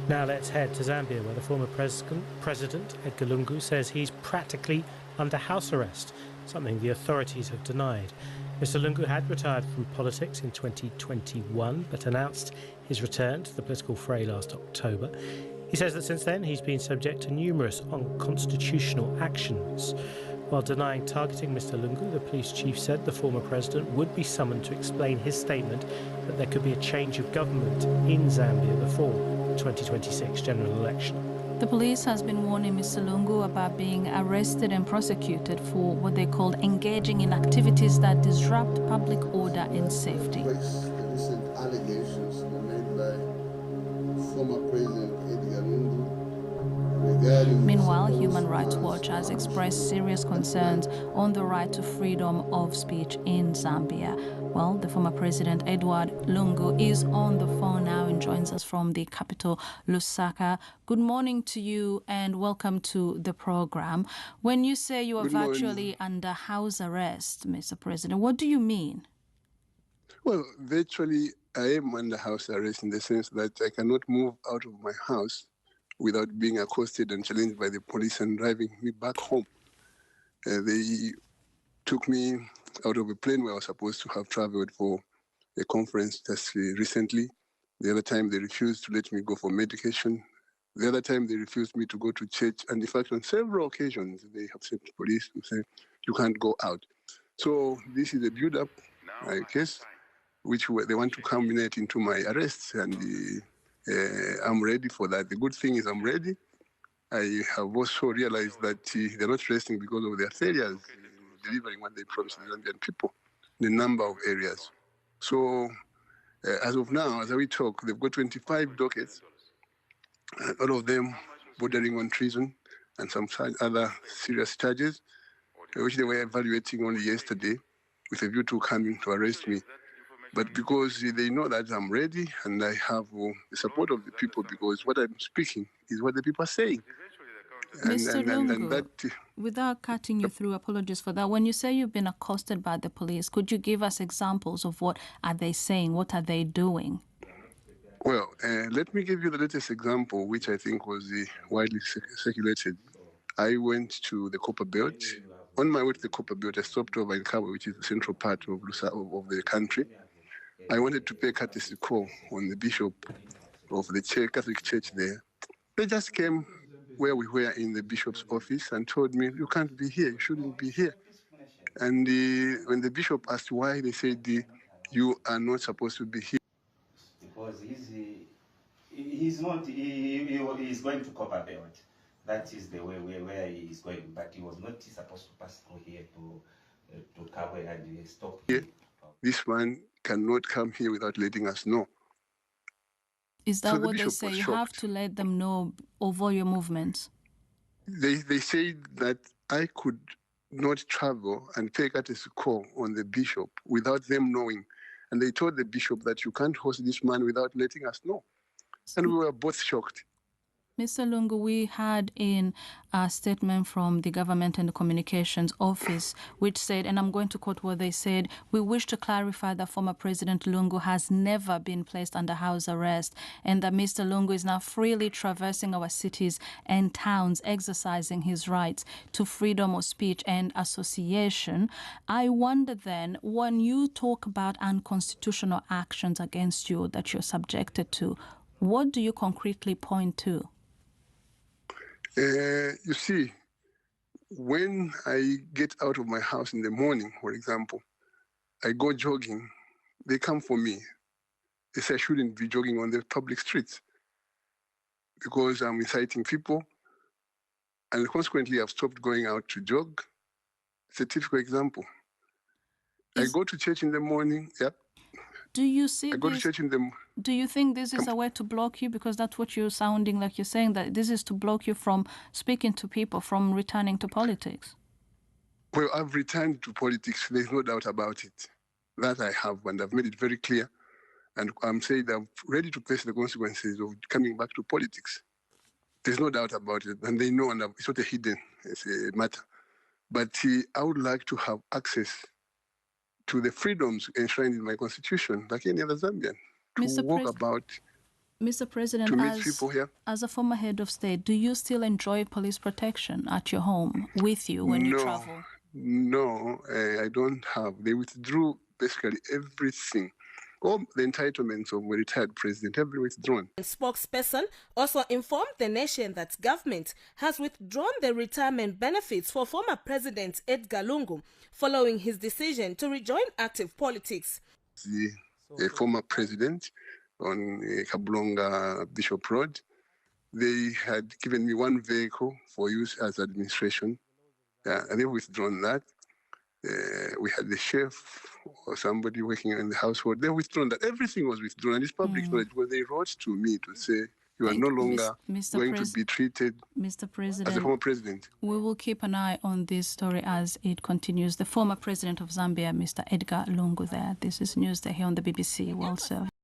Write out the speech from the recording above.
Now let's head to Zambia, where the former President Edgar Lungu says he's practically under house arrest, something the authorities have denied. Mr. Lungu had retired from politics in 2021, but announced his return to the political fray last October. He says that since then he's been subject to numerous unconstitutional actions. While denying targeting Mr. Lungu, the police chief said the former president would be summoned to explain his statement that there could be a change of government in Zambia before the 2026 general election. The police has been warning Mr. Lungu about being arrested and prosecuted for what they called engaging in activities that disrupt public order and safety. The recent allegations made by former President Edgar Lungu. Meanwhile, Human Rights Watch has expressed serious concerns on the right to freedom of speech in Zambia. Well, the former president, Edward Lungu, is on the phone now and joins us from the capital, Lusaka. Good morning to you and welcome to the program. When you say you are virtually under house arrest, Mr. President, what do you mean? Well, virtually I am under house arrest in the sense that I cannot move out of my house without being accosted and challenged by the police and driving me back home. They took me out of a plane where I was supposed to have traveled for a conference just recently. The other time they refused to let me go for medication. The other time they refused me to go to church. And in fact, on several occasions, they have sent police to say, you can't go out. So this is a build-up, I guess, which they want to culminate into my arrests. And I'm ready for that. The good thing is I'm ready. I have also realized that they're not resting because of their failures in delivering what they promised the Zambian people in a number of areas. So as of now, as we talk, they've got 25 dockets, all of them bordering on treason and some other serious charges, which they were evaluating only yesterday with a view to coming to arrest me. But because they know that I'm ready and I have the support of the people, because what I'm speaking is what the people are saying. Mr. Lungu, without cutting you through, apologies for that. When you say you've been accosted by the police, could you give us examples of what are they saying? What are they doing? Well, let me give you the latest example, which I think was widely circulated. I went to the Copper Belt. On my way to the Copper Belt, I stopped over in Kabwe, which is the central part of the country. I wanted to pay courtesy call on the bishop of the Catholic Church there. They just came where we were in the bishop's office and told me, you can't be here, you shouldn't be here. And when the bishop asked why, they said, you are not supposed to be here. Because he's going to Copper Belt. That is the way where he is going, but he was not supposed to pass through here to Kabwe and stop here. This man cannot come here without letting us know. Is that what they say? You have to let them know of all your movements? They said that I could not travel and pay courtesy call on the bishop without them knowing. And they told the bishop that you can't host this man without letting us know. And we were both shocked. Mr. Lungu, we had in a statement from the Government and the Communications Office, which said, and I'm going to quote what they said, we wish to clarify that former President Lungu has never been placed under house arrest and that Mr. Lungu is now freely traversing our cities and towns, exercising his rights to freedom of speech and association. I wonder then, when you talk about unconstitutional actions against you that you're subjected to, what do you concretely point to? You see, when I get out of my house in the morning, for example, I go jogging, they come for me. They say I shouldn't be jogging on the public streets because I'm inciting people. And consequently, I've stopped going out to jog. It's a typical example. I go to church in the morning, yeah. Do you see I go to church in the... Do you think this is a way to block you? Because that's what you're sounding like. You're saying that this is to block you from speaking to people, from returning to politics. Well, I've returned to politics. There's no doubt about it. That I have, and I've made it very clear. And I'm saying that I'm ready to face the consequences of coming back to politics. There's no doubt about it. And they know, and it's not a hidden matter. But I would like to have access to the freedoms enshrined in my constitution, like any other Zambian, to walk about Mr. President, to meet people here. as a former head of state, do you still enjoy police protection at your home with you when you travel? No, I don't have. They withdrew basically everything. All the entitlements of a retired president have been withdrawn. The spokesperson also informed the nation that government has withdrawn the retirement benefits for former President Edgar Lungu following his decision to rejoin active politics. The former president on Kabulonga Bishop Road, they had given me one vehicle for use as administration. And they've withdrawn that. We had the chef or somebody working in the household. They've withdrawn that. Everything was withdrawn. And it's public knowledge because they wrote to me to say, you are no longer going to be treated Mr. President, as a former president. We will keep an eye on this story as it continues. The former president of Zambia, Mr. Edgar Lungu there. This is News Day here on the BBC World Service.